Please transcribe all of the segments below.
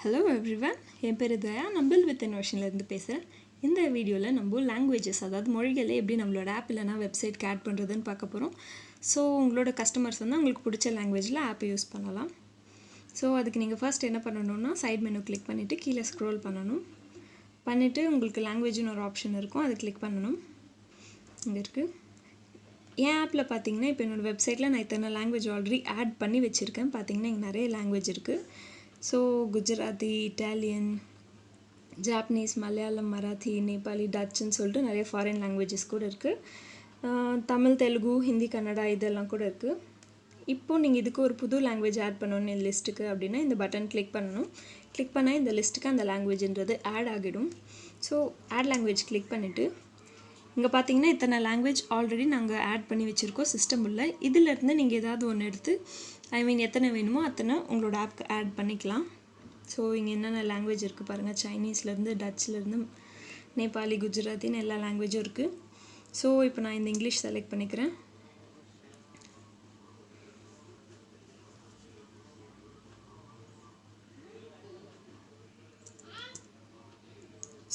Hello everyone, என் பேர் தயா. நான் bill with இன்வெஷன்லேருந்து பேசுகிறேன். இந்த வீடியோவில் நம்ம லாங்குவேஜஸ், அதாவது மொழிகளை எப்படி நம்மளோட ஆப் இல்லைனா வெப்சைட்க்கு ஆட் பண்ணுறதுன்னு பார்க்க போகிறோம். ஸோ உங்களோட கஸ்டமர்ஸ் வந்து உங்களுக்கு பிடிச்ச லாங்குவேஜில் ஆப்பை யூஸ் பண்ணலாம். ஸோ அதுக்கு நீங்கள் ஃபர்ஸ்ட் என்ன பண்ணணுன்னா, சைட் மெனு கிளிக் பண்ணிவிட்டு கீழே ஸ்க்ரோல் பண்ணணும். பண்ணிவிட்டு உங்களுக்கு லாங்குவேஜ்னு ஒரு ஆப்ஷன் இருக்கும், அதை கிளிக் பண்ணணும். இங்கே இருக்குது. என் ஆப்பில் பார்த்தீங்கன்னா, இப்போ என்னோடய வெப்சைட்டில் நான் இத்தனை லாங்குவேஜ் ஆல்ரெடி ஆட் பண்ணி வச்சுருக்கேன். பார்த்தீங்கன்னா இங்கே நிறைய லாங்குவேஜ் இருக்குது. So Gujarati, Italian, Japanese, Malayalam, Marathi, Nepali, டச்சுன்னு சொல்லிட்டு நிறைய ஃபாரின் லாங்குவேஜஸ் கூட இருக்குது. தமிழ், தெலுங்கு, ஹிந்தி, கன்னடா இதெல்லாம் கூட இருக்குது. இப்போது நீங்கள் இதுக்கு ஒரு புது லாங்குவேஜ் ஆட் பண்ணணும் இந்த லிஸ்ட்டுக்கு அப்படின்னா இந்த பட்டன் கிளிக் பண்ணணும். கிளிக் பண்ணால் இந்த லிஸ்ட்டுக்கு அந்த லாங்குவேஜ்ன்றது ஆட் ஆகிடும். ஸோ ஆட் லாங்குவேஜ் கிளிக் பண்ணிவிட்டு இங்கே பார்த்தீங்கன்னா இத்தனை லாங்குவேஜ் ஆல்ரெடி நாங்கள் ஆட் பண்ணி வச்சுருக்கோம் சிஸ்டம் உள்ள. இதிலேருந்து நீங்கள் ஏதாவது ஒன்று எடுத்து எத்தனை வேணுமோ அத்தனை உங்களோட ஆப்க்கு ஆட் பண்ணிக்கலாம். ஸோ இங்கே என்னென்ன லாங்குவேஜ் இருக்குது பாருங்கள். சைனீஸ்லேருந்து, டச்லேருந்து, நேபாளி, குஜராத்தின்னு எல்லா லாங்குவேஜும் இருக்குது. ஸோ இப்போ நான் இந்த இங்கிலீஷ் செலக்ட் பண்ணிக்கிறேன்.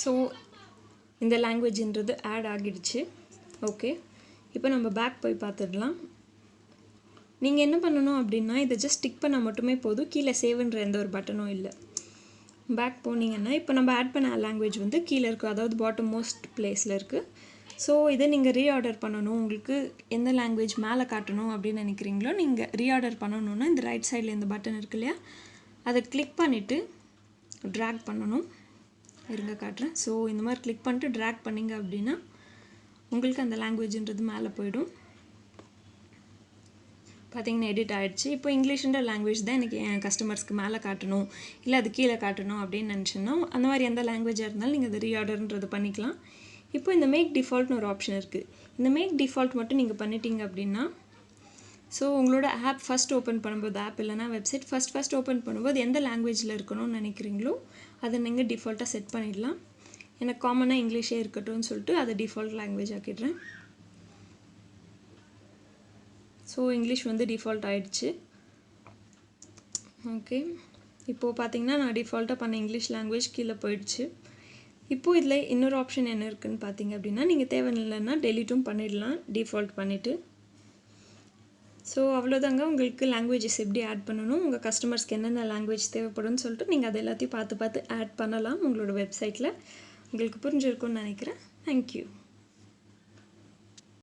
ஸோ இந்த லாங்குவேஜ்ன்றது ஆட் ஆகிடுச்சு. ஓகே, இப்போ நம்ம பேக் போய் பார்த்துடலாம். நீங்கள் என்ன பண்ணணும் அப்படின்னா, இதை ஜஸ்ட் டிக் பண்ணால் மட்டுமே போதும். கீழே சேவ்ன்ற எந்த ஒரு பட்டனும் இல்லை. பேக் போனீங்கன்னா இப்போ நம்ம ஆட் பண்ண லாங்குவேஜ் வந்து கீழே இருக்குது, அதாவது பாட்டம் மோஸ்ட் பிளேஸில் இருக்குது. ஸோ இதை நீங்கள் ரீஆர்டர் பண்ணணும். உங்களுக்கு எந்த லாங்குவேஜ் மேலே காட்டணும் அப்படின்னு நினைக்கிறீங்களோ நீங்கள் ரீஆர்டர் பண்ணணுன்னா இந்த ரைட் சைடில் இந்த பட்டன் இருக்கு இல்லையா, அதை கிளிக் பண்ணிவிட்டு ட்ராக் பண்ணணும். இருங்க காட்டுறேன். ஸோ இந்த மாதிரி கிளிக் பண்ணிட்டு ட்ராக் பண்ணிங்க அப்படின்னா உங்களுக்கு அந்த லாங்குவேஜ்ன்றது மேலே போயிடும். பார்த்தீங்கன்னா எடிட் ஆகிடுச்சு. இப்போ இங்கிலீஷ்ன்ற லாங்குவேஜ் தான் எனக்கு என் கஸ்டமர்ஸ்க்கு மேலே காட்டணும், இல்லை அது கீழே காட்டணும் அப்படின்னு நினச்சின்னா அந்த மாதிரி எந்த லாங்குவேஜாக இருந்தாலும் நீங்கள் அதை ரீஆர்டர்ன்றது பண்ணிக்கலாம். இப்போ இந்த மேக் டிஃபால்ட்னு ஒரு ஆப்ஷன் இருக்குது. இந்த மேக் டிஃபால்ட் மட்டும் நீங்கள் பண்ணிட்டீங்க அப்படின்னா, ஸோ உங்களோட ஆப் ஃபஸ்ட் ஓப்பன் பண்ணும்போது, ஆப் இல்லைனா வெப்சைட் ஃபஸ்ட் ஓப்பன் பண்ணும்போது எந்த லாங்குவேஜில் இருக்கணும்னு நினைக்கிறீங்களோ அதை நீங்கள் டிஃபால்ட்டாக செட் பண்ணிடலாம். எனக்கு காமனாக இங்கிலீஷே இருக்கட்டும்னு சொல்லிட்டு அதை டிஃபால்ட் லாங்குவேஜ் ஆக்கிடுறேன். ஸோ இங்கிலீஷ் வந்து டிஃபால்ட் ஆகிடுச்சு. ஓகே, இப்போது பார்த்தீங்கன்னா நான் டிஃபால்ட்டாக பண்ண இங்கிலீஷ் லாங்குவேஜ் கீழே போயிடுச்சு. இப்போது இதில் இன்னொரு ஆப்ஷன் என்ன இருக்குதுன்னு பார்த்தீங்க அப்படின்னா, நீங்கள் தேவையில்லைன்னா டெலிட்டும் பண்ணிடலாம் டிஃபால்ட் பண்ணிவிட்டு. ஸோ அவ்வளோதாங்க. உங்களுக்கு லாங்குவேஜஸ் எப்படி ஆட் பண்ணணும், உங்கள் கஸ்டமர்ஸ்க்கு என்னென்ன லாங்குவேஜ் தேவைப்படும்னு சொல்லிட்டு நீங்கள் அதை எல்லாத்தையும் பார்த்து ஆட் பண்ணலாம் உங்களோட வெப்சைட்டில். உங்களுக்கு புரிஞ்சிருக்கும்னு நினைக்கிறேன். தேங்க்யூ.